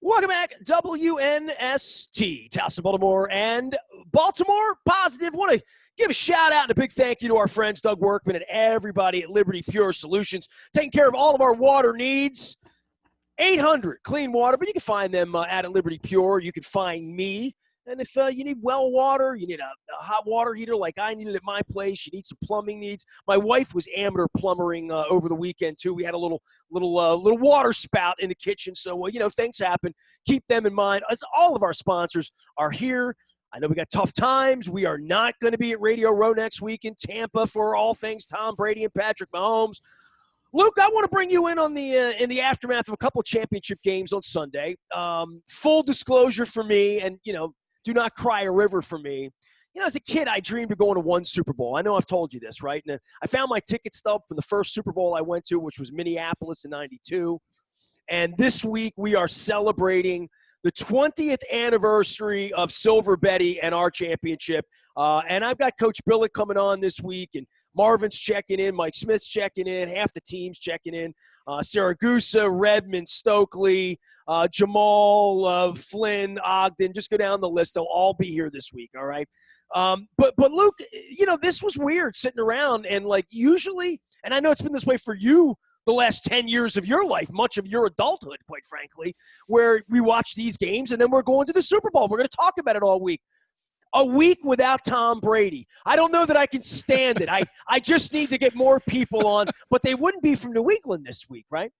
Welcome back, WNST, Towson, Baltimore, and Baltimore Positive. Want to give a shout out and a big thank you to our friends Doug Workman and everybody at Liberty Pure Solutions, taking care of all of our water needs. 800 clean water, but you can find them at Liberty Pure. You can find me. And if you need well water, you need a hot water heater like I needed at my place, you need some plumbing needs. My wife was amateur plumbing over the weekend, too. We had a little water spout in the kitchen. So, things happen. Keep them in mind. As all of our sponsors are here. I know we got tough times. We are not going to be at Radio Row next week in Tampa for all things Tom Brady and Patrick Mahomes. Luke, I want to bring you in on in the aftermath of a couple of championship games on Sunday. Full disclosure for me, and, do not cry a river for me. As a kid, I dreamed of going to one Super Bowl. I know I've told you this, right? And I found my ticket stub for the first Super Bowl I went to, which was Minneapolis in '92. And this week we are celebrating the 20th anniversary of Silver Betty and our championship. And I've got Coach Billick coming on this week, and Marvin's checking in, Mike Smith's checking in, half the team's checking in. Saragusa, Redmond, Stokely, Jamal, Flynn, Ogden, just go down the list. They'll all be here this week, all right? But Luke, this was weird sitting around, and usually, and I know it's been this way for you the last 10 years of your life, much of your adulthood, quite frankly, where we watch these games and then we're going to the Super Bowl. We're going to talk about it all week. A week without Tom Brady. I don't know that I can stand it. I just need to get more people on, but they wouldn't be from New England this week, right?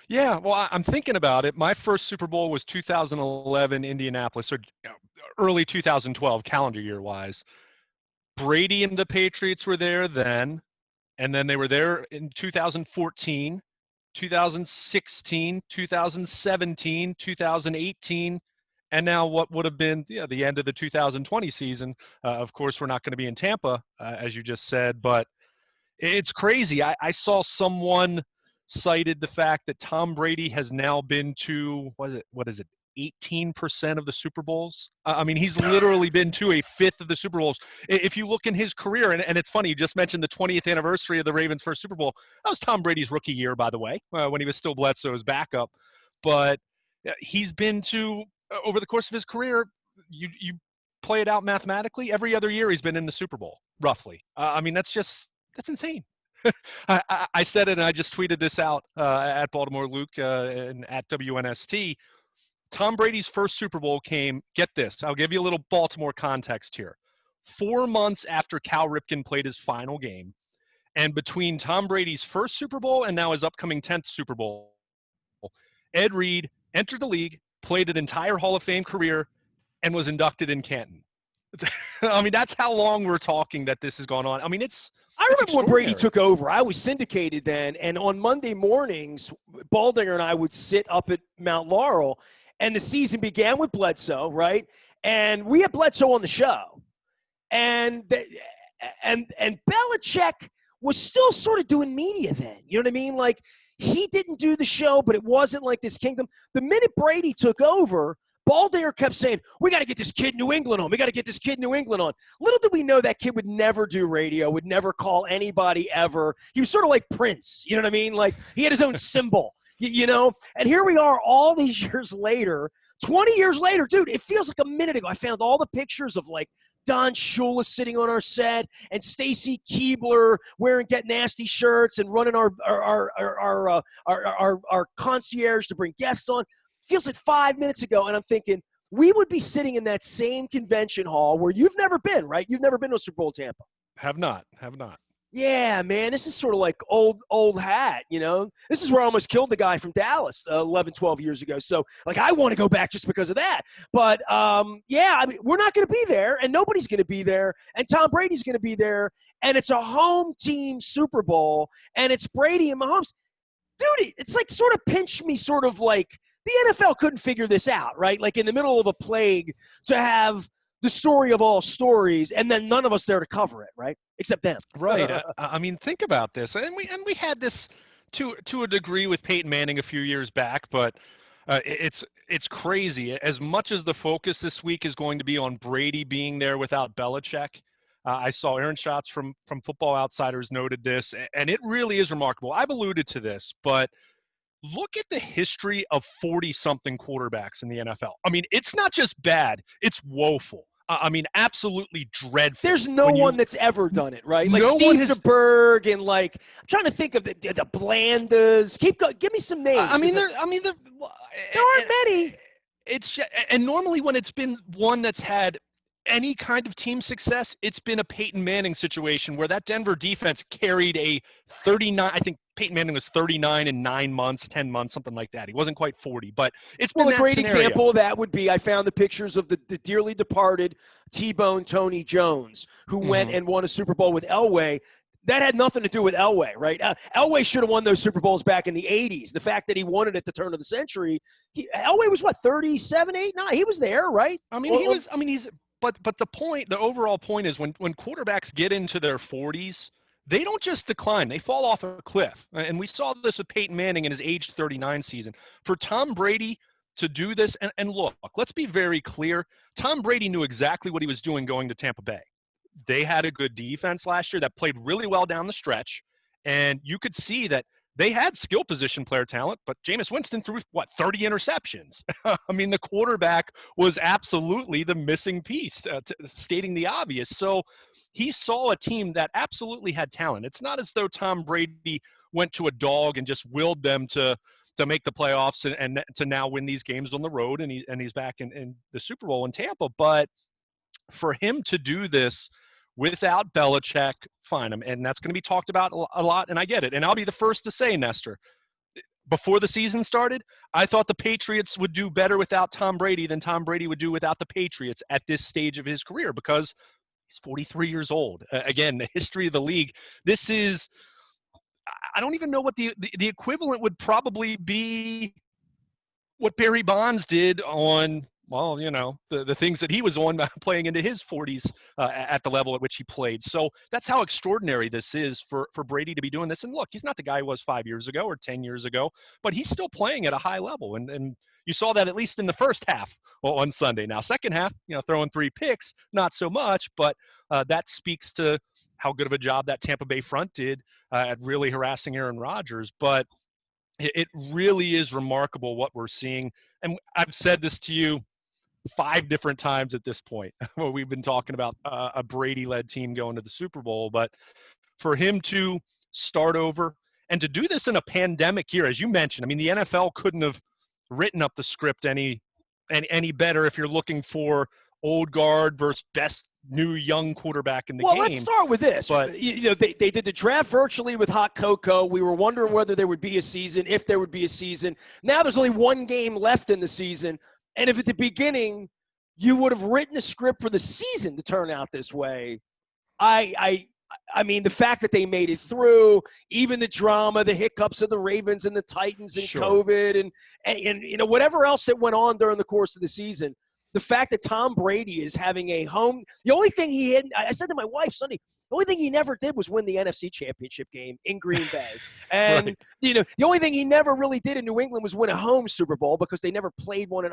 Yeah, well, I'm thinking about it. My first Super Bowl was 2011 Indianapolis, or early 2012 calendar year-wise. Brady and the Patriots were there then, and then they were there in 2014, 2016, 2017, 2018, and now what would have been the end of the 2020 season. Of course, we're not going to be in Tampa, as you just said, but it's crazy. I saw someone cited the fact that Tom Brady has now been to, what is it, 18% of the Super Bowls? I mean, he's literally been to a fifth of the Super Bowls. If you look in his career, and it's funny, you just mentioned the 20th anniversary of the Ravens' first Super Bowl. That was Tom Brady's rookie year, by the way, when he was still Bledsoe's backup. But he's been to, over the course of his career, you play it out mathematically, every other year he's been in the Super Bowl, roughly. I mean, that's insane. I said it, and I just tweeted this out at Baltimore Luke and at WNST. Tom Brady's first Super Bowl came, get this, I'll give you a little Baltimore context here. 4 months after Cal Ripken played his final game, and between Tom Brady's first Super Bowl and now his upcoming 10th Super Bowl, Ed Reed entered the league, played an entire Hall of Fame career, and was inducted in Canton. I mean, that's how long we're talking that this has gone on. I mean, I remember when Brady took over. I was syndicated then, and on Monday mornings, Baldinger and I would sit up at Mount Laurel, and the season began with Bledsoe, right? And we had Bledsoe on the show, and Belichick was still sort of doing media then. You know what I mean? Like, he didn't do the show, but it wasn't like this kingdom. The minute Brady took over, Baldinger kept saying, we got to get this kid New England on. We got to get this kid New England on. Little did we know that kid would never do radio, would never call anybody ever. He was sort of like Prince. You know what I mean? Like, he had his own symbol, And here we are all these years later, 20 years later. Dude, it feels like a minute ago. I found all the pictures of, Don Shula sitting on our set and Stacy Keebler wearing Get Nasty shirts and running our concierge to bring guests on. Feels like 5 minutes ago, and I'm thinking we would be sitting in that same convention hall where you've never been, right? You've never been to a Super Bowl Tampa. Have not. Yeah, man, this is sort of like old hat, This is where I almost killed the guy from Dallas 11, 12 years ago. So, I want to go back just because of that. But, we're not going to be there, and nobody's going to be there, and Tom Brady's going to be there, and it's a home team Super Bowl, and it's Brady and Mahomes. Dude, it's like sort of pinch me sort of like the NFL couldn't figure this out, right? Like in the middle of a plague to have the story of all stories and then none of us there to cover it, right? Except them. Right. I mean, think about this. And we had this to a degree with Peyton Manning a few years back, but it's crazy. As much as the focus this week is going to be on Brady being there without Belichick, I saw Aaron Schatz from Football Outsiders noted this, and it really is remarkable. I've alluded to this, but look at the history of 40-something quarterbacks in the NFL. I mean, it's not just bad, it's woeful. I mean, absolutely dreadful. There's no one that's ever done it, right? Like No one Steve has. DeBerg and like I'm trying to think of the Blandas. Keep going. Give me some names. I mean, there aren't many. It's and normally when it's been one that's had any kind of team success, it's been a Peyton Manning situation where that Denver defense carried a 39. I think Peyton Manning was 39 in 9 months, 10 months, something like that. He wasn't quite 40, but it's been Well, a that great scenario. example of that would be I found the pictures of the dearly departed T-Bone Tony Jones, who went and won a Super Bowl with Elway. That had nothing to do with Elway, right? Elway should have won those Super Bowls back in the 80s. The fact that he won it at the turn of the century, Elway was what, 37, 8, 9? He was there, right? I mean, he was. I mean, he's. But the overall point is when quarterbacks get into their 40s, they don't just decline; they fall off a cliff. And we saw this with Peyton Manning in his age 39 season. For Tom Brady to do this, and look, let's be very clear: Tom Brady knew exactly what he was doing going to Tampa Bay. They had a good defense last year that played really well down the stretch, and you could see that they had skill position player talent, but Jameis Winston threw, 30 interceptions. I mean, the quarterback was absolutely the missing piece, stating the obvious. So he saw a team that absolutely had talent. It's not as though Tom Brady went to a dog and just willed them to make the playoffs and to now win these games on the road, and he's back in the Super Bowl in Tampa. But for him to do this without Belichick, fine. And that's going to be talked about a lot, and I get it. And I'll be the first to say, Nestor, before the season started, I thought the Patriots would do better without Tom Brady than Tom Brady would do without the Patriots at this stage of his career because he's 43 years old. Again, the history of the league. This is – I don't even know what the equivalent would probably be what Barry Bonds did on – well, the things that he was on playing into his 40s at the level at which he played. So that's how extraordinary this is for Brady to be doing this. And look, he's not the guy he was 5 years ago or 10 years ago, but he's still playing at a high level. And you saw that at least in the first half on Sunday. Now, second half, throwing 3 picks, not so much, but that speaks to how good of a job that Tampa Bay front did at really harassing Aaron Rodgers. But it really is remarkable what we're seeing. And I've said this to you 5 different times at this point where we've been talking about a Brady-led team going to the Super Bowl. But for him to start over and to do this in a pandemic year, as you mentioned, I mean, the NFL couldn't have written up the script any better if you're looking for old guard versus best new young quarterback in the game. Well, let's start with this. But, they did the draft virtually with hot cocoa. We were wondering whether there would be a season, if there would be a season. Now there's only 1 game left in the season. And if at the beginning you would have written a script for the season to turn out this way, I mean, the fact that they made it through, even the drama, the hiccups of the Ravens and the Titans and COVID and whatever else that went on during the course of the season, the fact that Tom Brady is having a home – the only thing he had – I said to my wife Sunday, the only thing he never did was win the NFC Championship game in Green Bay. And, right. The only thing he never really did in New England was win a home Super Bowl because they never played one.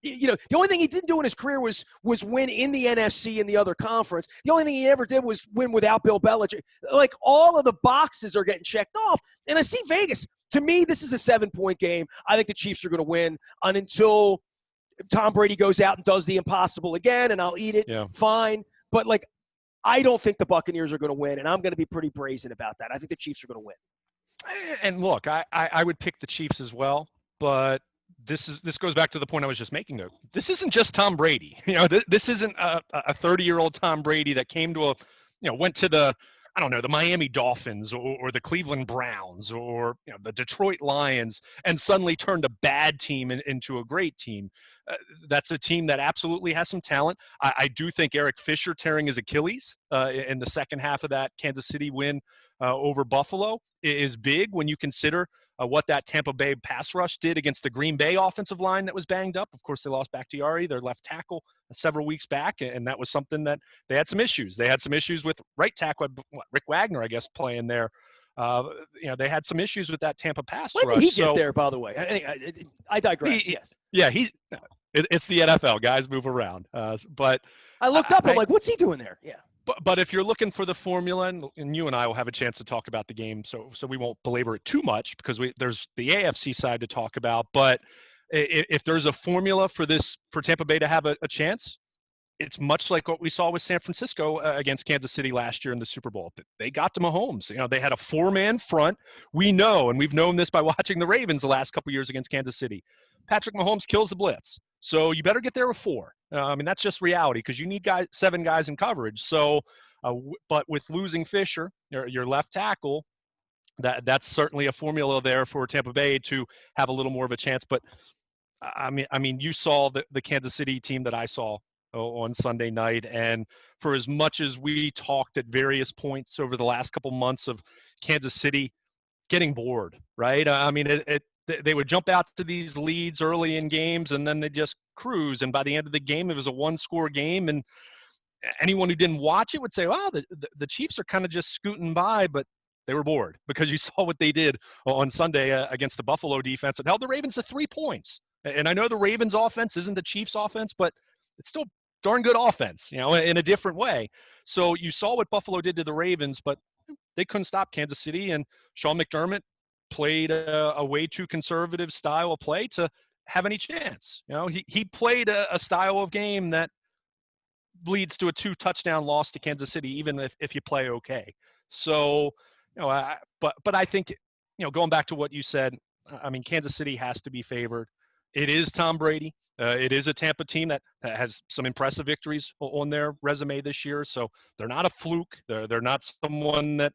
The only thing he didn't do in his career was win in the NFC in the other conference. The only thing he ever did was win without Bill Belichick. Like, all of the boxes are getting checked off. And I see Vegas. To me, this is a 7-point game. I think the Chiefs are going to win until Tom Brady goes out and does the impossible again, and I'll eat it. Yeah. Fine. But, I don't think the Buccaneers are going to win, and I'm going to be pretty brazen about that. I think the Chiefs are going to win. And look, I would pick the Chiefs as well, but this goes back to the point I was just making, though. This isn't just Tom Brady. This isn't a 30-year-old Tom Brady that came to went to the Miami Dolphins or the Cleveland Browns or the Detroit Lions and suddenly turned a bad team into a great team. That's a team that absolutely has some talent. I do think Eric Fisher tearing his Achilles in the second half of that Kansas City win over Buffalo is big when you consider what that Tampa Bay pass rush did against the Green Bay offensive line that was banged up. Of course, they lost Bakhtiari, their left tackle, several weeks back, and that was something that they had some issues. They had some issues with right tackle, Rick Wagner, I guess, playing there. They had some issues with that Tampa pass rush. When did he get there, by the way? I digress, yes. Yeah, it's the NFL. Guys move around. But I looked up. I'm like, what's he doing there? Yeah. but if you're looking for the formula, and you and I will have a chance to talk about the game, so we won't belabor it too much because there's the AFC side to talk about. But if there's a formula for Tampa Bay to have a chance, it's much like what we saw with San Francisco against Kansas City last year in the Super Bowl. They got to Mahomes. They had a four-man front. We know, and we've known this by watching the Ravens the last couple years against Kansas City. Patrick Mahomes kills the blitz. So you better get there with four. That's just reality because you need seven guys in coverage. So, but with losing Fisher, your left tackle, that's certainly a formula there for Tampa Bay to have a little more of a chance. But you saw the Kansas City team that I saw on Sunday night, and for as much as we talked at various points over the last couple months of Kansas City getting bored, right? They would jump out to these leads early in games, and then they just cruise. And by the end of the game, it was a one-score game. And anyone who didn't watch it would say, "Wow, the Chiefs are kind of just scooting by," but they were bored because you saw what they did on Sunday against the Buffalo defense. It held the Ravens to 3 points. And I know the Ravens' offense isn't the Chiefs' offense, but it's still darn good offense, in a different way. So you saw what Buffalo did to the Ravens, but they couldn't stop Kansas City. And Sean McDermott played a way too conservative style of play to have any chance. He played a style of game that leads to a 2-touchdown loss to Kansas City, even if you play okay. So, but I think, going back to what you said, Kansas City has to be favored. It is Tom Brady. It is a Tampa team that has some impressive victories on their resume this year. So they're not a fluke. They're not someone that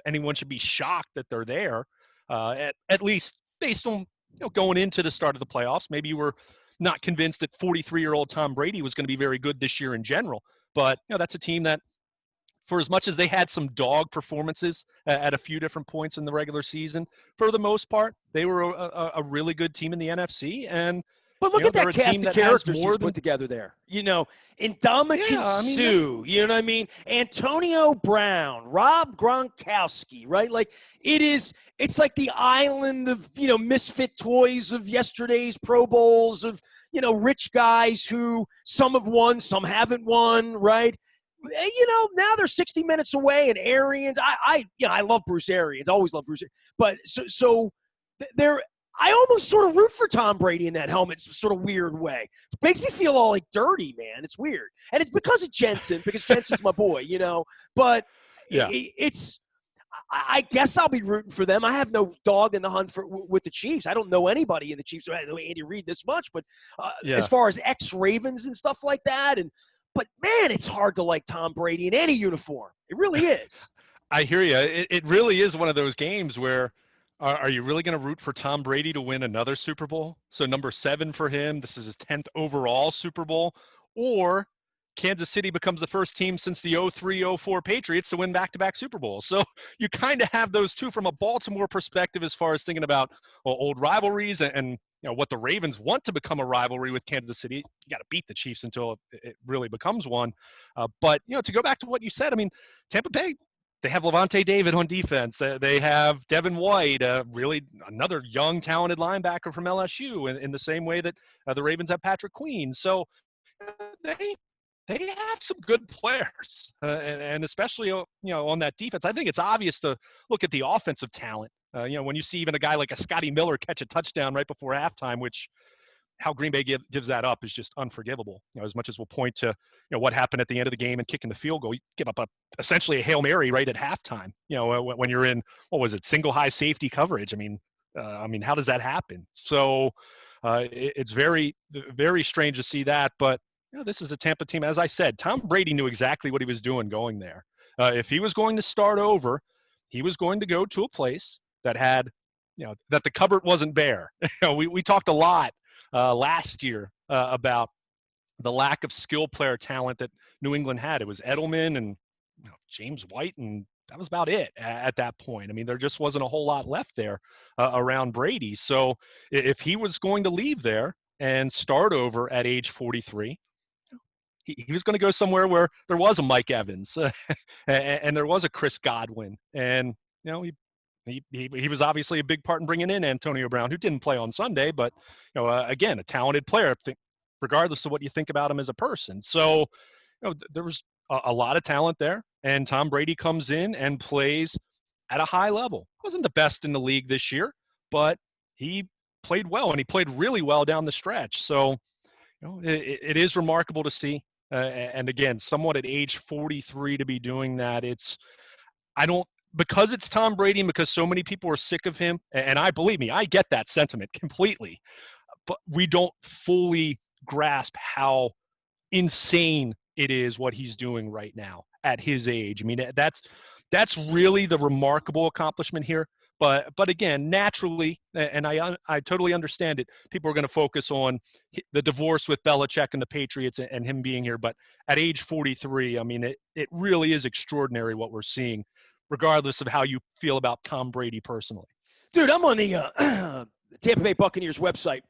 anyone should be shocked that they're there. At least based on going into the start of the playoffs. Maybe you were not convinced that 43-year-old Tom Brady was going to be very good this year in general. But that's a team that, for as much as they had some dog performances at a few different points in the regular season, for the most part, they were a really good team in the NFC. And but look at that cast of characters he's put together there. Ndamukong Suh, you know what I mean? Antonio Brown, Rob Gronkowski, right? Like it's like the island of, misfit toys of yesterday's Pro Bowls of, rich guys who some have won, some haven't won, right? Now they're 60 minutes away, and Arians. I love Bruce Arians. Always love Bruce. But so they're. I almost sort of root for Tom Brady in that helmet, sort of weird way. It makes me feel all like dirty, man. It's weird, and it's because of Jensen, because Jensen's my boy, But yeah, I guess I'll be rooting for them. I have no dog in the hunt with the Chiefs. I don't know anybody in the Chiefs. I know Andy Reid this much, but as far as ex-Ravens and stuff like that, but man, it's hard to like Tom Brady in any uniform. It really is. I hear you. It really is one of those games where. Are you really going to root for Tom Brady to win another Super Bowl? So number 7 for him. This is his 10th overall Super Bowl. Or Kansas City becomes the first team since the 03-04 Patriots to win back-to-back Super Bowls. So you kind of have those two from a Baltimore perspective as far as thinking about old rivalries and what the Ravens want to become a rivalry with Kansas City. You got to beat the Chiefs until it really becomes one. But to go back to what you said, Tampa Bay, they have Levante David on defense. They have Devin White, really another young, talented linebacker from LSU, in the same way that the Ravens have Patrick Queen. So they have some good players, and especially on that defense. I think it's obvious to look at the offensive talent. When you see even a guy like a Scotty Miller catch a touchdown right before halftime, which how Green Bay gives that up is just unforgivable. As much as we'll point to what happened at the end of the game and kicking the field goal, you give up essentially a Hail Mary right at halftime. When you're in single high safety coverage. How does that happen? So it's very, very strange to see that. But this is a Tampa team. As I said, Tom Brady knew exactly what he was doing going there. If he was going to start over, he was going to go to a place that had, that the cupboard wasn't bare. We talked a lot last year about the lack of skill player talent that New England had. It was Edelman and James White, and that was about it at that point. There just wasn't a whole lot left there around Brady. So if he was going to leave there and start over at age 43, he was going to go somewhere where there was a Mike Evans and there was a Chris Godwin. And, he was obviously a big part in bringing in Antonio Brown, who didn't play on Sunday, but again, a talented player, regardless of what you think about him as a person. So there was a lot of talent there, and Tom Brady comes in and plays at a high level. Wasn't the best in the league this year, but he played well, and he played really well down the stretch. So, it is remarkable to see. And again, someone at age 43 to be doing that, I don't, because it's Tom Brady and because so many people are sick of him, and I believe me, I get that sentiment completely, but we don't fully grasp how insane it is what he's doing right now at his age. I mean, that's really the remarkable accomplishment here. But again, naturally, and I totally understand it. People are going to focus on the divorce with Belichick and the Patriots and him being here. But at age 43, I mean, it really is extraordinary what we're seeing, regardless of how you feel about Tom Brady personally. Dude, I'm on the Tampa Bay Buccaneers website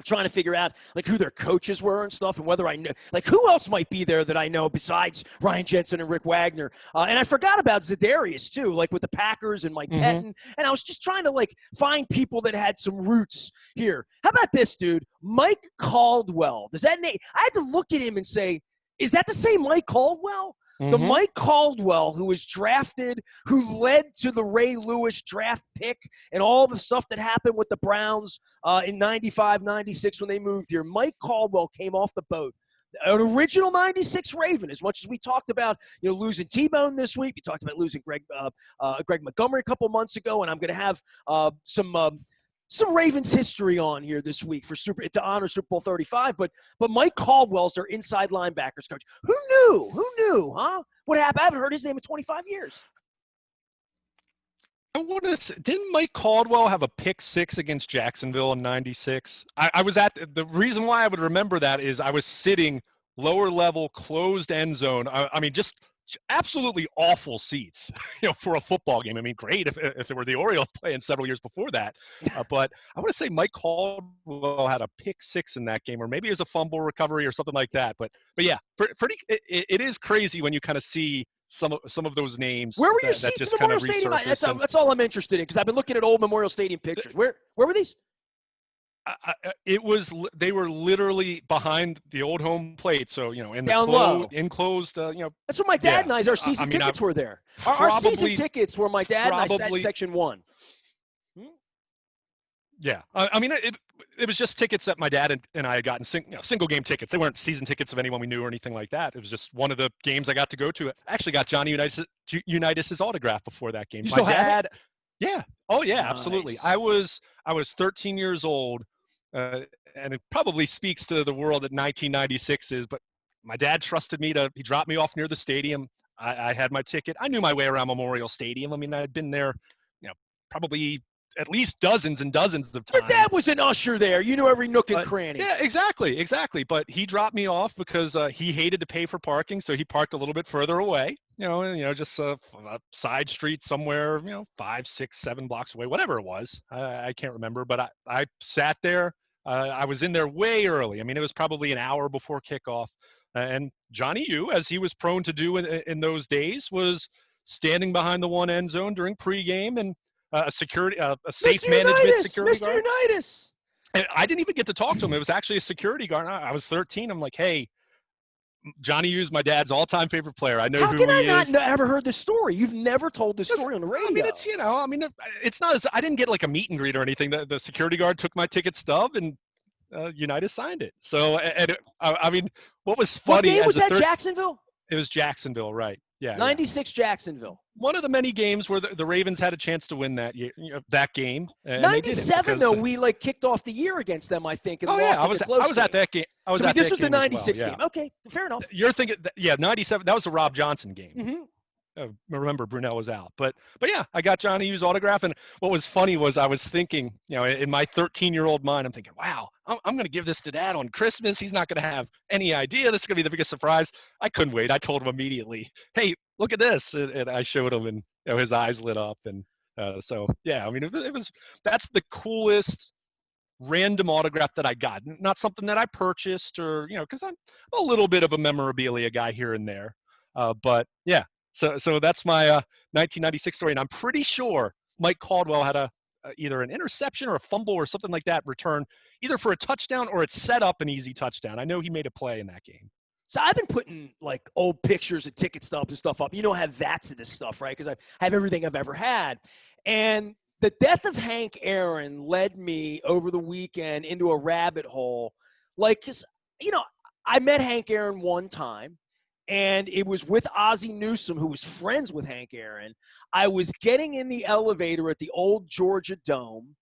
trying to figure out like who their coaches were and stuff, and whether I know like who else might be there that I know besides Ryan Jensen and Rick Wagner. And I forgot about Za'Darius too, like with the Packers and Mike Pettin. And I was just trying to like find people that had some roots here. How about this, dude? Mike Caldwell. Does that name? I had to look at him and say, is that the same Mike Caldwell? The Mike Caldwell who was drafted, who led to the Ray Lewis draft pick and all the stuff that happened with the Browns in 95, 96 when they moved here. Mike Caldwell came off the boat. An original 96 Raven, as much as we talked about, losing T-Bone this week. We talked about losing Greg Montgomery a couple months ago, and I'm going to have some Ravens history on here this week to honor Super Bowl 35. But Mike Caldwell's their inside linebackers coach. Who knew, huh? What happened? I haven't heard his name in 25 years. I want to say, didn't Mike Caldwell have a pick six against Jacksonville in 96? I was the reason why I would remember that is I was sitting lower level, closed end zone. I mean, just absolutely awful seats, for a football game. I mean, great if it were the Orioles playing several years before that. But I want to say Mike Caldwell had a pick six in that game, or maybe it was a fumble recovery or something like that. But yeah, it is crazy when you kind of see some of those names. Where were your seats in Memorial Stadium? That's all I'm interested in, because I've been looking at old Memorial Stadium pictures. Where were these? They were literally behind the old home plate, so in the down low, enclosed. That's where my dad and our season tickets were there. Our season tickets were my dad and I sat in section 1. Yeah, I mean it was just tickets that my dad and I had gotten, single game tickets. They weren't season tickets of anyone we knew or anything like that. It was just one of the games I got to go to. I actually got Johnny Unitas' autograph before that game. You still have it? Yeah. Oh yeah, Nice. absolutely. I was 13 years old. And it probably speaks to the world that 1996 is, but my dad trusted me he dropped me off near the stadium. I had my ticket. I knew my way around Memorial Stadium. I mean, I'd been there, probably at least dozens and dozens of times. Your dad was an usher there. You knew every nook and cranny. Yeah, exactly. But he dropped me off because he hated to pay for parking, so he parked a little bit further away. Just a side street somewhere, 5, 6, 7 blocks away, whatever it was. I can't remember, but I sat there. I was in there way early. I mean, it was probably an hour before kickoff. And Johnny U, as he was prone to do in those days, was standing behind the one end zone during pregame, and a safe management security guard. Mr. Unitas. And I didn't even get to talk to him. It was actually a security guard. I was 13. I'm like, hey, Johnny U's my dad's all-time favorite player. I know who he is. How can I not ever heard this story? You've never told this story on the radio. I mean, it's not as I didn't get like a meet and greet or anything. The security guard took my ticket stub and Unitas signed it. So, I mean, what was funny? What game was that? Jacksonville? It was Jacksonville, right? Yeah. 96 Jacksonville. One of the many games where the Ravens had a chance to win that year, that game. 97 though, we kicked off the year against them, I think. And I was at that game. This was the 96 game. Okay, fair enough. You're thinking, 97. That was the Rob Johnson game. Mm-hmm. Remember, Brunell was out, but yeah, I got Johnny U's autograph. And what was funny was I was thinking, in my 13-year-old mind, I'm thinking, wow, I'm going to give this to Dad on Christmas. He's not going to have any idea. This is going to be the biggest surprise. I couldn't wait. I told him immediately, hey, look at this, and I showed him, and his eyes lit up. And so yeah, I mean, that's the coolest random autograph that I got. Not something that I purchased or because I'm a little bit of a memorabilia guy here and there, but yeah. So that's my 1996 story, and I'm pretty sure Mike Caldwell had either an interception or a fumble or something like that return, either for a touchdown or it set up an easy touchdown. I know he made a play in that game. So I've been putting like old pictures of ticket stubs and stuff up. You know, I have VATs of this stuff, right? Because I have everything I've ever had. And the death of Hank Aaron led me over the weekend into a rabbit hole. Like, cause you know, I met Hank Aaron one time, and it was with Ozzie Newsome, who was friends with Hank Aaron. I was getting in the elevator at the old Georgia Dome.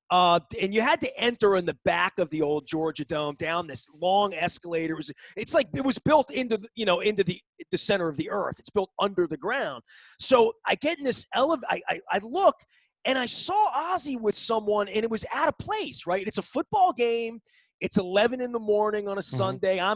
And you had to enter in the back of the old Georgia Dome down this long escalator. It's like it was built into the center of the earth. It's built under the ground. So I get in this elevator. I look, and I saw Ozzy with someone, and it was out of place. Right? It's a football game. It's 11 in the morning on a Sunday. I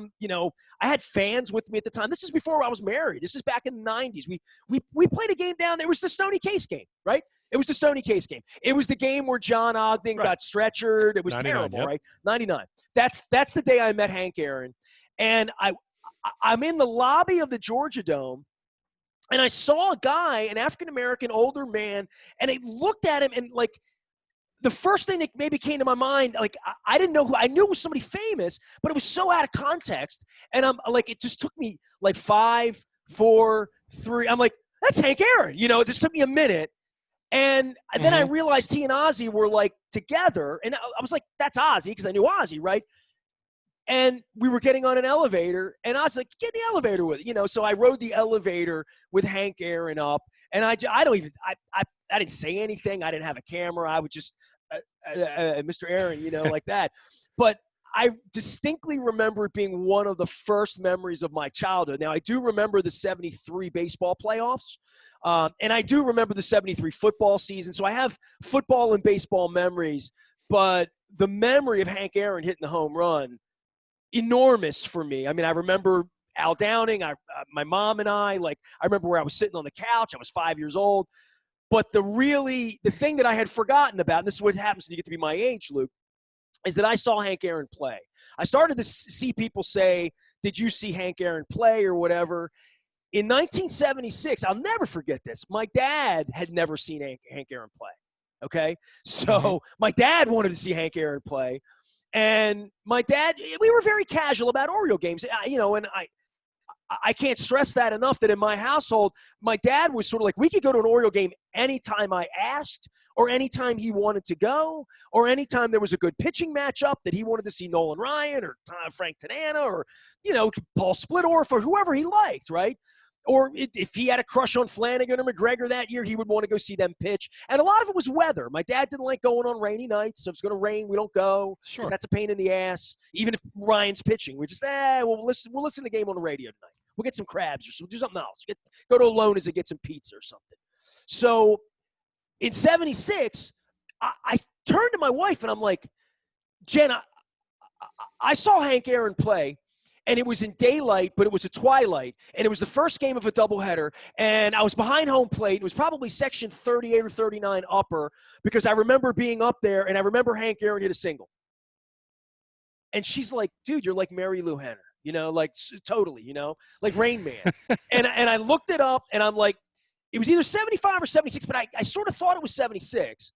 had fans with me at the time. This is before I was married. This is back in the 90s. We played a game down there. It was the Stony Case game, right? It was the Stony Case game. It was the game where John Ogden got stretchered. It was terrible, yep. right? 99. That's the day I met Hank Aaron. And I'm in the lobby of the Georgia Dome, and I saw a guy, an African-American older man, and I looked at him, and like the first thing that maybe came to my mind, like I didn't know who. I knew it was somebody famous, but it was so out of context. And I'm like, it just took me like 5, 4, 3. I'm like, that's Hank Aaron. It just took me a minute. And then I realized he and Ozzy were like together, and I was like, "That's Ozzy," because I knew Ozzy, right? And we were getting on an elevator, and I was like, "Get in the elevator with it," So I rode the elevator with Hank Aaron up, and I didn't say anything. I didn't have a camera. I would just, Mr. Aaron, like that. But I distinctly remember it being one of the first memories of my childhood. Now, I do remember the 73 baseball playoffs. And I do remember the 73 football season. So I have football and baseball memories. But the memory of Hank Aaron hitting the home run, enormous for me. I mean, I remember Al Downing, my mom and I remember where I was sitting on the couch. I was 5 years old. But the thing that I had forgotten about, and this is what happens when you get to be my age, Luke, is that I saw Hank Aaron play. I started to see people say, "Did you see Hank Aaron play?" or whatever. In 1976, I'll never forget this. My dad had never seen Hank Aaron play. Okay? So my dad wanted to see Hank Aaron play. And my dad, we were very casual about Oriole games. And I can't stress that enough, that in my household, my dad was sort of like, we could go to an Oriole game anytime I asked, or anytime he wanted to go, or anytime there was a good pitching matchup that he wanted to see Nolan Ryan or Frank Tanana or, Paul Splittorff or whoever he liked, right? Or if he had a crush on Flanagan or McGregor that year, he would want to go see them pitch. And a lot of it was weather. My dad didn't like going on rainy nights. So if it's going to rain, we don't go. Sure. Because that's a pain in the ass. Even if Ryan's pitching, we just, we'll listen to the game on the radio tonight. We'll get some crabs or do something else. Go to Alona's and get some pizza or something. So in 76, I turned to my wife and I'm like, "Jen, I saw Hank Aaron play, and it was in daylight, but it was a twilight, and it was the first game of a doubleheader, and I was behind home plate. It was probably section 38 or 39 upper, because I remember being up there, and I remember Hank Aaron hit a single." And she's like, "Dude, you're like Mary Lou Henner, totally, like Rain Man." and I looked it up, and I'm like, it was either 75 or 76, but I sort of thought it was 76.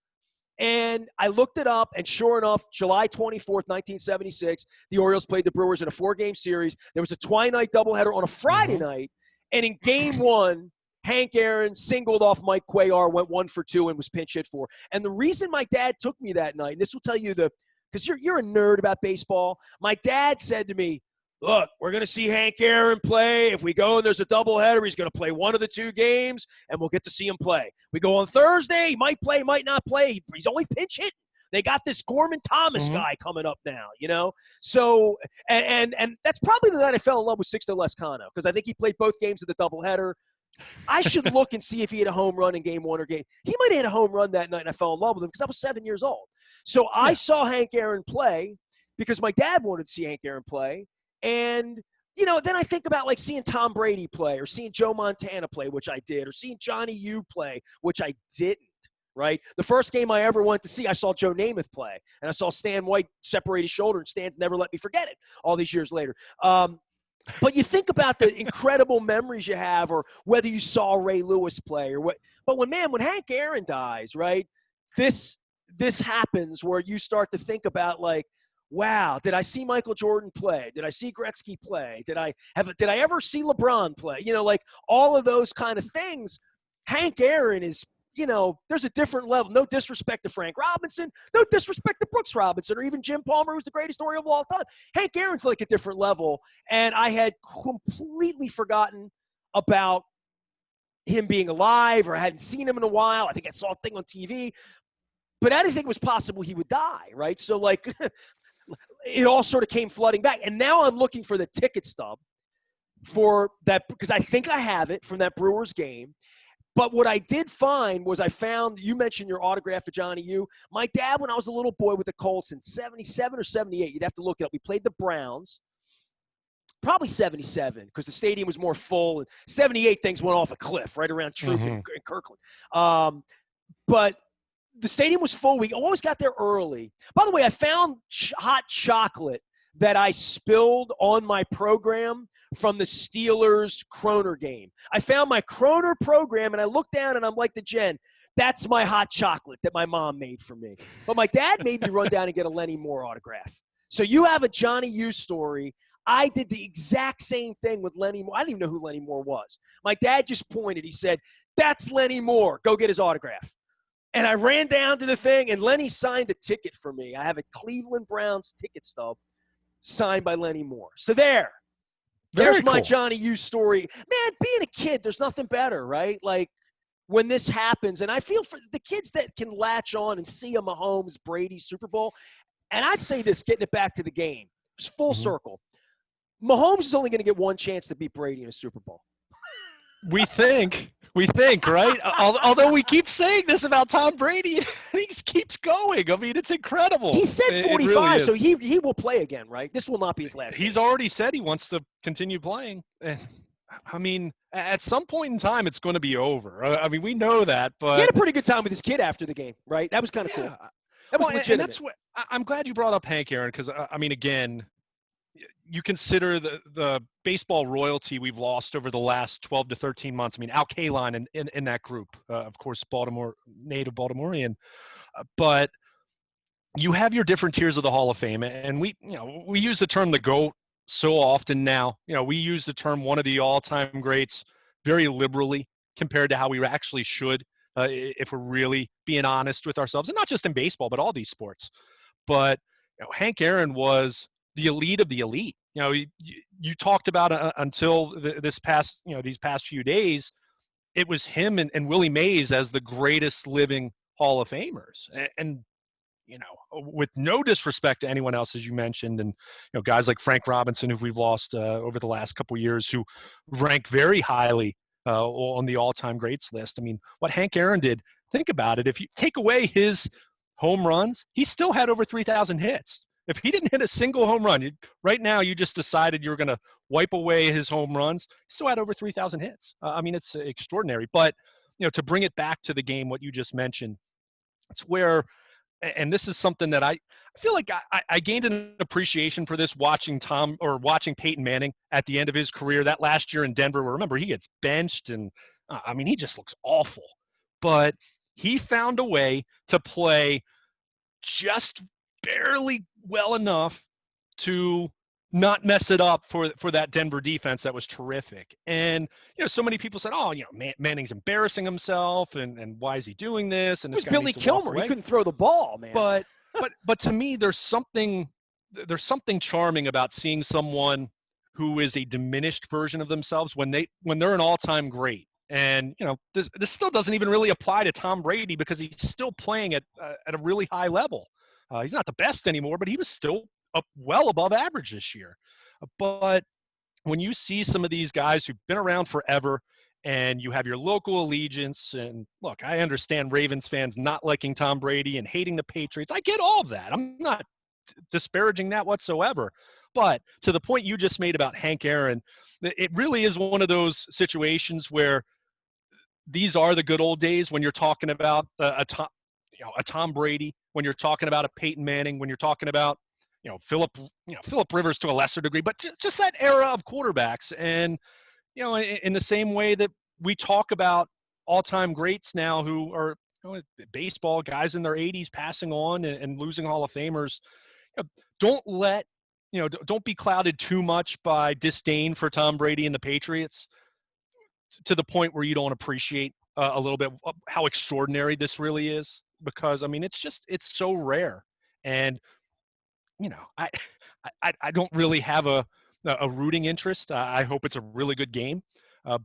And I looked it up, and sure enough, July 24th, 1976, the Orioles played the Brewers in a 4-game series. There was a twilight doubleheader on a Friday night, and in game 1, Hank Aaron singled off Mike Cuellar, went 1 for 2, and was pinch hit for. And the reason my dad took me that night, and this will tell you because you're a nerd about baseball, my dad said to me, "Look, we're going to see Hank Aaron play. If we go and there's a doubleheader, he's going to play one of the 2 games, and we'll get to see him play. We go on Thursday, he might play, might not play. He's only pinch hitting. They got this Gorman Thomas guy coming up now, So, and that's probably the night I fell in love with Sixto Lescano, because I think he played both games of the doubleheader. I should look and see if he had a home run in game 1 or game. He might have had a home run that night, and I fell in love with him because I was 7 years old. So I saw Hank Aaron play because my dad wanted to see Hank Aaron play. And, then I think about like seeing Tom Brady play, or seeing Joe Montana play, which I did, or seeing Johnny U play, which I didn't, right? The first game I ever went to see, I saw Joe Namath play, and I saw Stan White separate his shoulder, and Stan's never let me forget it all these years later. But you think about the incredible memories you have, or whether you saw Ray Lewis play or what. But when Hank Aaron dies, right, this happens where you start to think about like, wow, did I see Michael Jordan play? Did I see Gretzky play? Did I ever see LeBron play? Like all of those kind of things. Hank Aaron is, there's a different level. No disrespect to Frank Robinson, no disrespect to Brooks Robinson, or even Jim Palmer, who's the greatest Oriole of all time. Hank Aaron's like a different level, and I had completely forgotten about him being alive, or I hadn't seen him in a while. I think I saw a thing on TV, but I didn't think it was possible he would die, right? So, like, it all sort of came flooding back. And now I'm looking for the ticket stub for that, because I think I have it from that Brewers game. But what I did find was you mentioned your autograph for Johnny U. My dad, when I was a little boy with the Colts in 77 or 78, you'd have to look it up. We played the Browns. Probably 77, because the stadium was more full. And 78, things went off a cliff right around Troop and Kirkland. But the stadium was full. We always got there early. By the way, I found hot chocolate that I spilled on my program from the Steelers Kroner game. I found my Kroner program, and I looked down, and I'm like to Jen, that's my hot chocolate that my mom made for me. But my dad made me run down and get a Lenny Moore autograph. So you have a Johnny U story. I did the exact same thing with Lenny Moore. I didn't even know who Lenny Moore was. My dad just pointed. He said, that's Lenny Moore. Go get his autograph. And I ran down to the thing, and Lenny signed a ticket for me. I have a Cleveland Browns ticket stub signed by Lenny Moore. So there's my Johnny U story. Man, being a kid, there's nothing better, right? Like, when this happens, and I feel for the kids that can latch on and see a Mahomes, Brady Super Bowl. And I'd say this, getting it back to the game, it's full circle. Mahomes is only going to get one chance to beat Brady in a Super Bowl. We think, right? Although we keep saying this about Tom Brady, he keeps going. I mean, it's incredible. He said 45, it really so he will play again, right? This will not be his last game. He's already said he wants to continue playing. I mean, at some point in time, it's going to be over. I mean, we know that, but he had a pretty good time with his kid after the game, right? That was kind of cool. That was legitimate. And that's what I'm glad you brought up Hank Aaron, because I mean, again, you consider the baseball royalty we've lost over the last 12 to 13 months. I mean, Al Kaline in that group, of course, native Baltimorean, but you have your different tiers of the Hall of Fame, and we use the term the GOAT so often now. We use the term one of the all-time greats very liberally compared to how we actually should, if we're really being honest with ourselves, and not just in baseball, but all these sports. But Hank Aaron was the elite of the elite. You talked about until these past few days, it was him and Willie Mays as the greatest living Hall of Famers. And with no disrespect to anyone else, as you mentioned, and guys like Frank Robinson, who we've lost over the last couple of years, who rank very highly on the all-time greats list. I mean, what Hank Aaron did, think about it. If you take away his home runs, he still had over 3,000 hits. If he didn't hit a single home run, right now you just decided you were going to wipe away his home runs, he still had over 3,000 hits. I mean, it's extraordinary. But, to bring it back to the game, what you just mentioned, it's where, and this is something that I feel like I gained an appreciation for this watching Peyton Manning at the end of his career. That last year in Denver, where remember he gets benched, and I mean, he just looks awful. But he found a way to play just barely well enough to not mess it up for that Denver defense that was terrific. And so many people said, "Oh, Manning's embarrassing himself, and why is he doing this?" And it was Billy Kilmer. He couldn't throw the ball, man. But to me, there's something charming about seeing someone who is a diminished version of themselves when they're an all-time great. And this still doesn't even really apply to Tom Brady, because he's still playing at a really high level. He's not the best anymore, but he was still well above average this year. But when you see some of these guys who've been around forever, and you have your local allegiance, and look, I understand Ravens fans not liking Tom Brady and hating the Patriots. I get all of that. I'm not disparaging that whatsoever. But to the point you just made about Hank Aaron, it really is one of those situations where these are the good old days when you're talking about a Tom Brady, when you're talking about a Peyton Manning, when you're talking about Philip Rivers to a lesser degree, but just that era of quarterbacks. And in the same way that we talk about all-time greats now who are baseball guys in their 80s passing on and losing Hall of Famers, don't let, don't be clouded too much by disdain for Tom Brady and the Patriots to the point where you don't appreciate a little bit how extraordinary this really is. Because I mean, it's so rare, and you know, I don't really have a rooting interest. I hope it's a really good game,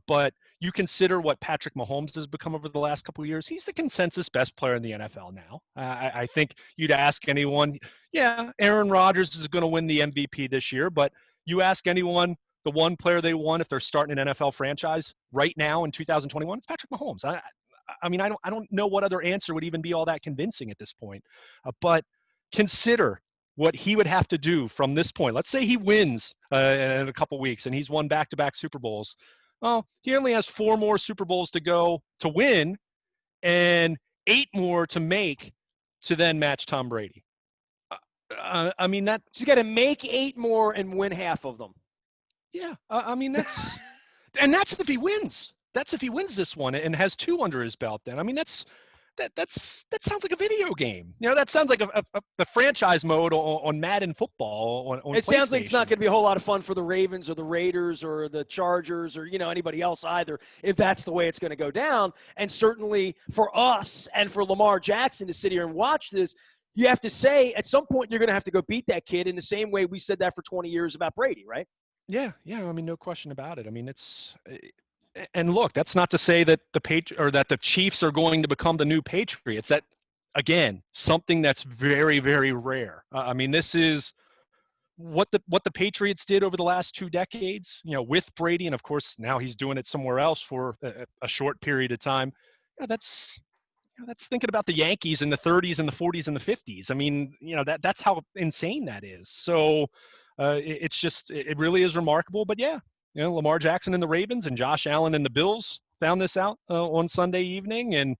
but you consider what Patrick Mahomes has become over the last couple of years. He's the consensus best player in the NFL now. I think you'd ask anyone, yeah, Aaron Rodgers is going to win the MVP this year, but you ask anyone the one player they want if they're starting an NFL franchise right now in 2021, it's Patrick Mahomes. I mean, I don't know what other answer would even be all that convincing at this point, but consider what he would have to do from this point. Let's say he wins in a couple weeks and he's won back-to-back Super Bowls. Well, he only has 4 more Super Bowls to go to win and 8 more to make to then match Tom Brady. I mean, that. He's got to make 8 more and win half of them. Yeah, I mean, that's – and that's if he wins. That's if he wins this one and has 2 under his belt then. I mean, that sounds like a video game. That sounds like a franchise mode on Madden football on It sounds like it's not going to be a whole lot of fun for the Ravens or the Raiders or the Chargers or, anybody else either if that's the way it's going to go down. And certainly for us and for Lamar Jackson to sit here and watch this, you have to say at some point you're going to have to go beat that kid in the same way we said that for 20 years about Brady, right? Yeah. I mean, no question about it. I mean, and look, that's not to say that the Chiefs are going to become the new Patriots. That, again, something that's very, very rare. I mean, this is what the Patriots did over the last 2 decades, with Brady, and of course now he's doing it somewhere else for a short period of time. That's thinking about the Yankees in the 30s and the 40s and the 50s. I mean, that's how insane that is. So it really is remarkable. But yeah, Lamar Jackson and the Ravens and Josh Allen and the Bills found this out on Sunday evening. And,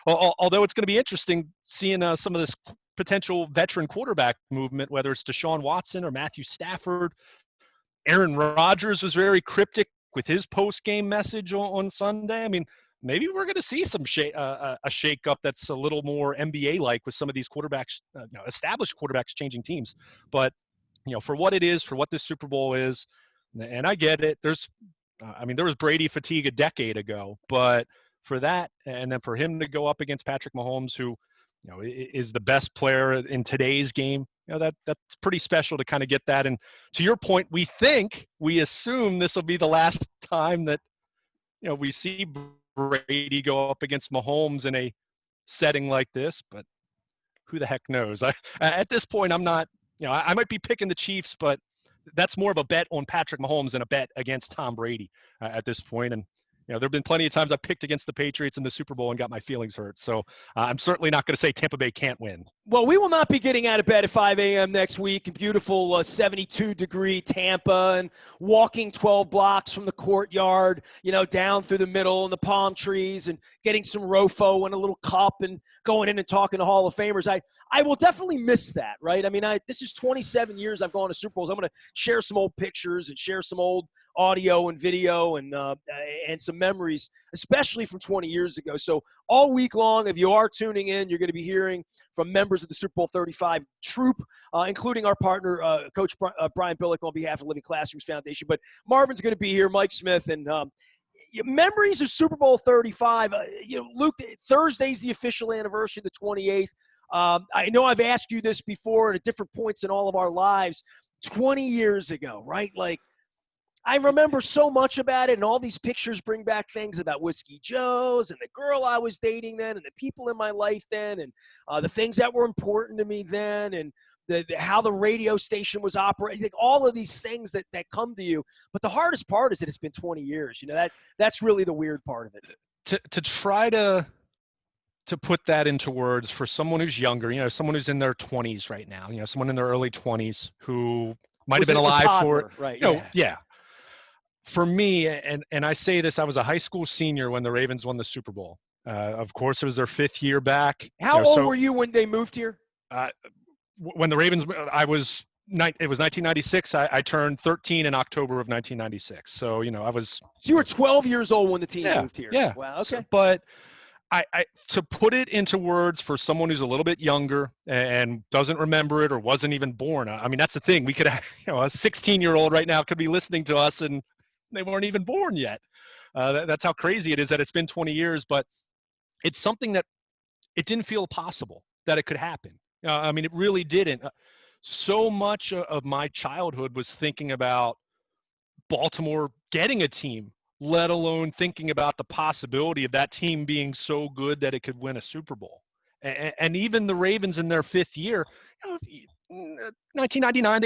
although it's going to be interesting seeing some of this potential veteran quarterback movement, whether it's Deshaun Watson or Matthew Stafford. Aaron Rodgers was very cryptic with his post-game message on Sunday. I mean, maybe we're going to see some a shake-up that's a little more NBA-like with some of these quarterbacks, established quarterbacks changing teams. But, for what it is, for what this Super Bowl is, and I get it, there was Brady fatigue a decade ago, but for that, and then for him to go up against Patrick Mahomes, who, is the best player in today's game, that's pretty special to kind of get that. And to your point, we assume this will be the last time that, we see Brady go up against Mahomes in a setting like this, but who the heck knows? At this point, I'm not, I might be picking the Chiefs, but that's more of a bet on Patrick Mahomes than a bet against Tom Brady at this point. And, there have been plenty of times I've picked against the Patriots in the Super Bowl and got my feelings hurt. So I'm certainly not going to say Tampa Bay can't win. Well, we will not be getting out of bed at 5 a.m. next week in beautiful 72-degree Tampa and walking 12 blocks from the courtyard, down through the middle and the palm trees and getting some Rofo and a little cup and going in and talking to Hall of Famers. I will definitely miss that, right? I mean, this is 27 years I've gone to Super Bowls. I'm going to share some old pictures and share some old audio and video and some memories, especially from 20 years ago. So all week long, if you are tuning in, you're going to be hearing from members of the Super Bowl 35 troop, including our partner, Coach Brian Billick on behalf of Living Classrooms Foundation. But Marvin's going to be here, Mike Smith, and memories of Super Bowl 35. Luke, Thursday's the official anniversary, the 28th. I know I've asked you this before at different points in all of our lives. 20 years ago, right? Like, I remember so much about it, and all these pictures bring back things about Whiskey Joe's and the girl I was dating then and the people in my life then and the things that were important to me then and how the radio station was operating. Like, all of these things that come to you. But the hardest part is that it's been 20 years. That's really the weird part of it. To try to put that into words for someone who's younger, someone who's in their 20s right now, someone in their early 20s who might have been alive for it. Right. Yeah. For me, and I say this, I was a high school senior when the Ravens won the Super Bowl. Of course, it was their 5th year back. How old were you when they moved here? When the Ravens, it was 1996. I turned 13 in October of 1996. So, I was. So you were 12 years old when the team moved here. Yeah. Wow. Okay. But To put it into words for someone who's a little bit younger and doesn't remember it or wasn't even born, I mean, that's the thing. We could have, a 16-year-old right now could be listening to us and they weren't even born yet. That's how crazy it is that it's been 20 years, but it's something that it didn't feel possible that it could happen. I mean, it really didn't. So much of my childhood was thinking about Baltimore getting a team, let alone thinking about the possibility of that team being so good that it could win a Super Bowl. And even the Ravens in their fifth year, 1999,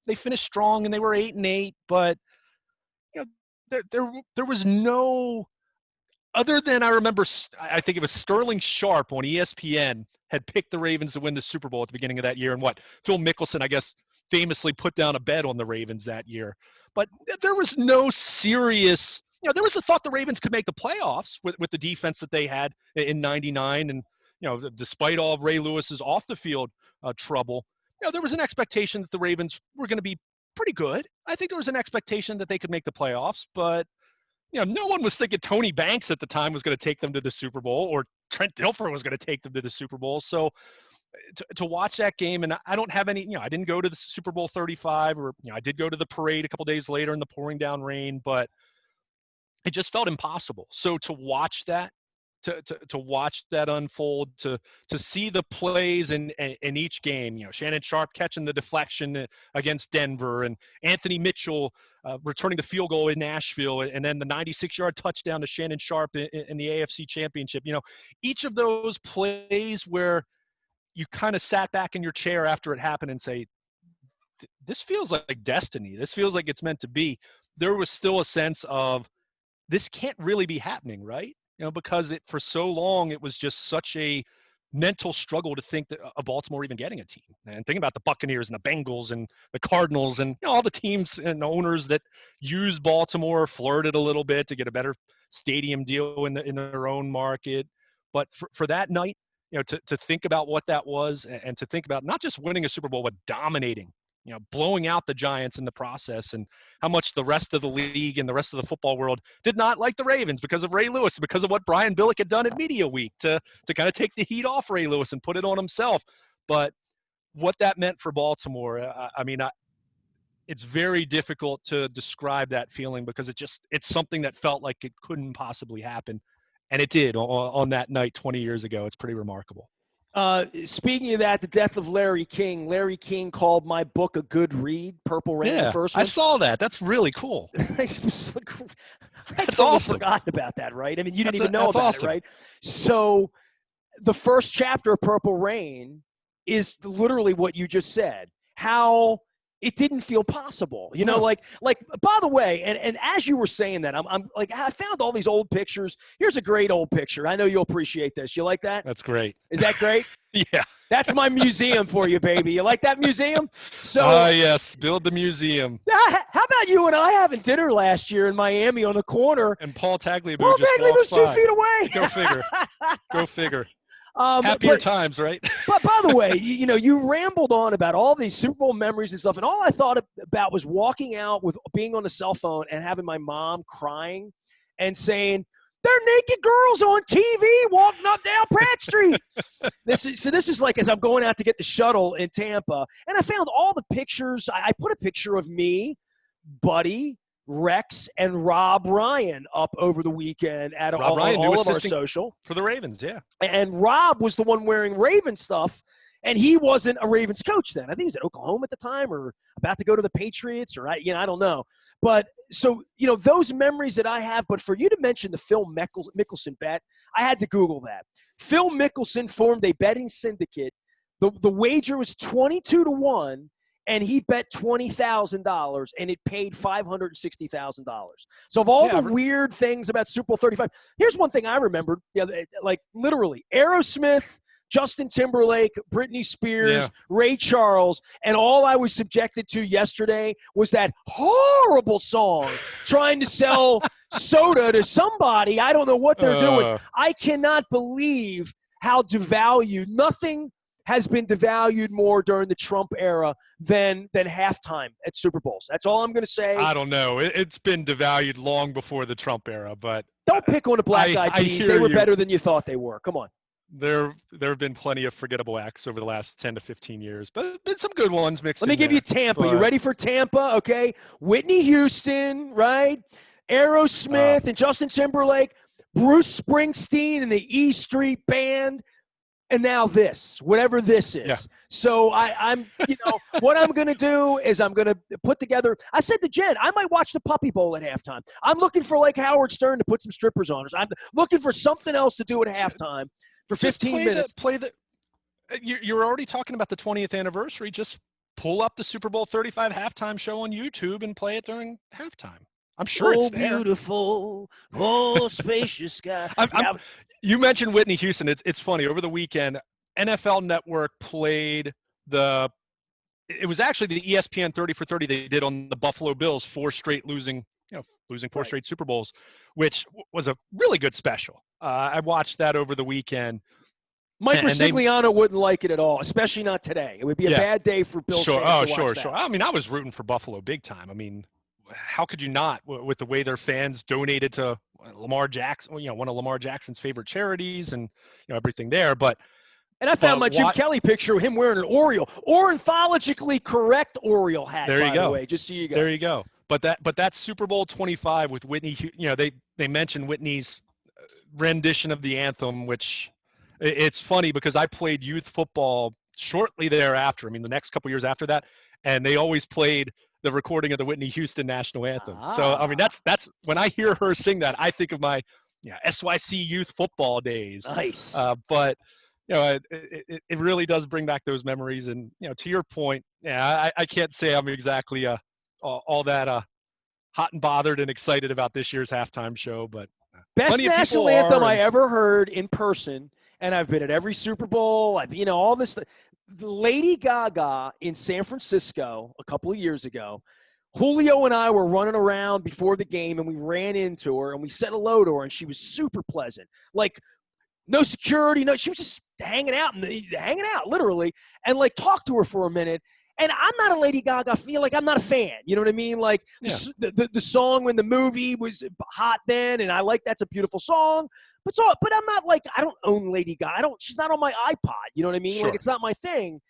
they finished strong and they were 8-8, but there was no, other than I remember, I think it was Sterling Sharp on ESPN had picked the Ravens to win the Super Bowl at the beginning of that year. And Phil Mickelson, I guess, famously put down a bet on the Ravens that year. But there was no serious, there was a thought the Ravens could make the playoffs with the defense that they had in 99. And, despite all of Ray Lewis's off the field trouble, there was an expectation that the Ravens were going to be pretty good. I think there was an expectation that they could make the playoffs, but no one was thinking Tony Banks at the time was going to take them to the Super Bowl or Trent Dilfer was going to take them to the Super Bowl. So to watch that game, and I don't have any, I didn't go to the Super Bowl 35 or, I did go to the parade a couple days later in the pouring down rain, but it just felt impossible. So to watch that, to watch that unfold, to see the plays in each game, Shannon Sharp catching the deflection against Denver and Anthony Mitchell returning the field goal in Nashville, and then the 96-yard touchdown to Shannon Sharp in the AFC Championship. Each of those plays where you kind of sat back in your chair after it happened and say, this feels like destiny. This feels like it's meant to be. There was still a sense of this can't really be happening, right? Because for so long, it was just such a mental struggle to think that of Baltimore even getting a team. And think about the Buccaneers and the Bengals and the Cardinals and all the teams and owners that use Baltimore, flirted a little bit to get a better stadium deal in their own market. But for that night, to think about what that was and to think about not just winning a Super Bowl, but dominating, blowing out the Giants in the process, and how much the rest of the league and the rest of the football world did not like the Ravens because of Ray Lewis, because of what Brian Billick had done at Media Week to kind of take the heat off Ray Lewis and put it on himself. But what that meant for Baltimore, it's very difficult to describe that feeling because it's something that felt like it couldn't possibly happen. And it did on that night 20 years ago. It's pretty remarkable. Speaking of that, the death of Larry King. Larry King called my book a good read, Purple Rain, the first one. I saw that. That's really cool. I totally forgotten about that, right? I mean, you didn't even know about it, right? So the first chapter of Purple Rain is literally what you just said, how it didn't feel possible, like, by the way, and as you were saying that, I'm like, I found all these old pictures. Here's a great old picture. I know you'll appreciate this. You like that? That's great. Is that great? Yeah. That's my museum for you, baby. You like that museum? So, yes, build the museum. How about you and I having dinner last year in Miami on the corner? And Paul Tagliabue was 2 feet away. Go figure. Go figure. Happier times, right? But by the way, you rambled on about all these Super Bowl memories and stuff, and all I thought about was walking out with being on the cell phone and having my mom crying and saying, "They're naked girls on TV walking up down Pratt Street." This is like as I'm going out to get the shuttle in Tampa, and I found all the pictures. I put a picture of me, Buddy, Rex, and Rob Ryan up over the weekend at all of our social. For the Ravens, yeah. And Rob was the one wearing Ravens stuff, and he wasn't a Ravens coach then. I think he was at Oklahoma at the time or about to go to the Patriots or I don't know. But so, those memories that I have, but for you to mention the Phil Mickelson bet, I had to Google that. Phil Mickelson formed a betting syndicate. The wager was 22-1. And he bet $20,000, and it paid $560,000. So of all the weird things about Super Bowl 35, here's one thing I remembered. Like literally, Aerosmith, Justin Timberlake, Britney Spears, Ray Charles, and all I was subjected to yesterday was that horrible song trying to sell soda to somebody. I don't know what they're doing. I cannot believe how devalued. Nothing has been devalued more during the Trump era than halftime at Super Bowls. That's all I'm going to say. I don't know. It's been devalued long before the Trump era, but Don't pick on the Black Eyed Peas. They were better than you thought they were. Come on. There have been plenty of forgettable acts over the last 10 to 15 years, but been some good ones mixed in. Let me give you Tampa. But, you ready for Tampa? Okay. Whitney Houston, right? Aerosmith and Justin Timberlake, Bruce Springsteen and the E Street Band, and now this, whatever this is. Yeah. So I'm what I'm going to do is I'm going to put together. I said to Jen, I might watch the Puppy Bowl at halftime. I'm looking for like Howard Stern to put some strippers on. I'm looking for something else to do at halftime for 15 minutes. You're already talking about the 20th anniversary. Just pull up the Super Bowl 35 halftime show on YouTube and play it during halftime. I'm sure it's there. Oh, beautiful, oh, spacious sky. You mentioned Whitney Houston. It's funny. Over the weekend, NFL Network played it was actually the ESPN 30 for 30 they did on the Buffalo Bills, losing four straight Super Bowls, which was a really good special. I watched that over the weekend. Mike Resigliano wouldn't like it at all, especially not today. It would be a bad day for Bills fans to watch that. Sure. I mean, I was rooting for Buffalo big time. I mean, how could you not, with the way their fans donated to Lamar Jackson, one of Lamar Jackson's favorite charities and everything there. And I found my Jim Kelly picture of him wearing an ornithologically correct Oriole hat, by the way, just so you go. There you go. But that Super Bowl 25 with Whitney, they mentioned Whitney's rendition of the anthem, which it's funny because I played youth football shortly thereafter. I mean, the next couple years after that, and they always played the recording of the Whitney Houston national anthem. So I mean, that's when I hear her sing that, I think of my SYC youth football days. Nice. But it really does bring back those memories. And to your point, I can't say I'm exactly all that hot and bothered and excited about this year's halftime show, but best national anthem I ever heard in person, and I've been at every Super Bowl. All this. Lady Gaga in San Francisco a couple of years ago. Julio and I were running around before the game, and we ran into her, and we said hello to her, and she was super pleasant. Like, no security, she was just hanging out, literally, and, like, talked to her for a minute. And I'm not a Lady Gaga fan. Like, I'm not a fan. You know what I mean? Like, the song when the movie was hot then, and I like that's a beautiful song. But I'm not like, I don't own Lady Gaga. She's not on my iPod. You know what I mean? Sure. Like, it's not my thing.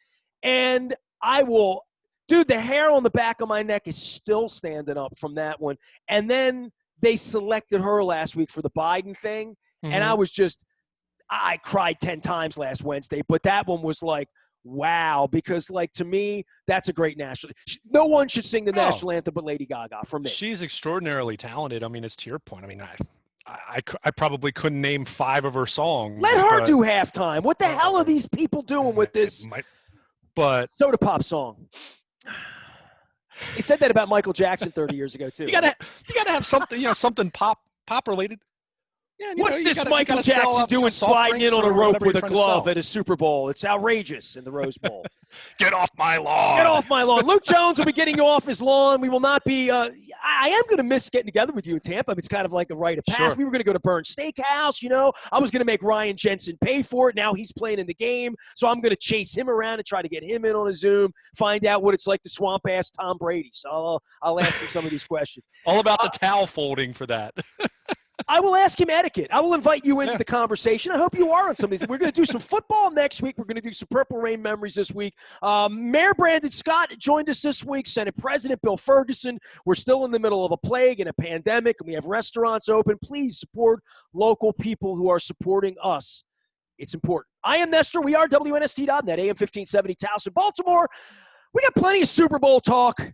And the hair on the back of my neck is still standing up from that one. And then they selected her last week for the Biden thing. Mm-hmm. And I cried 10 times last Wednesday. But that one was like, wow, because, like, to me, that's a great national. No one should sing the national anthem but Lady Gaga for me. She's extraordinarily talented. I mean, it's to your point. I mean, I probably couldn't name 5 of her songs. Let her do halftime. What the hell are these people doing with this soda pop song? He said that about Michael Jackson 30 years ago too. You gotta have something, something pop related. Yeah, what's this Michael Jackson doing sliding in on a rope with a glove at a Super Bowl? It's outrageous in the Rose Bowl. Get off my lawn. Get off my lawn. Luke Jones will be getting you off his lawn. We will not be I am going to miss getting together with you in Tampa. It's kind of like a rite of passage. Sure. We were going to go to Burns Steakhouse, I was going to make Ryan Jensen pay for it. Now he's playing in the game. So I'm going to chase him around and try to get him in on a Zoom, find out what it's like to swamp-ass Tom Brady. So I'll ask him some of these questions. All about the towel folding for that. I will ask him etiquette. I will invite you into the conversation. I hope you are on some of these. We're going to do some football next week. We're going to do some Purple Rain memories this week. Mayor Brandon Scott joined us this week. Senate President Bill Ferguson. We're still in the middle of a plague and a pandemic, and we have restaurants open. Please support local people who are supporting us. It's important. I am Nestor. We are WNST.net, AM 1570, Towson, Baltimore. We got plenty of Super Bowl talk.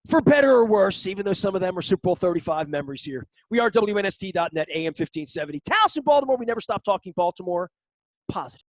For better or worse, even though some of them are Super Bowl 35 memories here. We are WNST.net, AM 1570. Towson, Baltimore. We never stop talking Baltimore. Positive.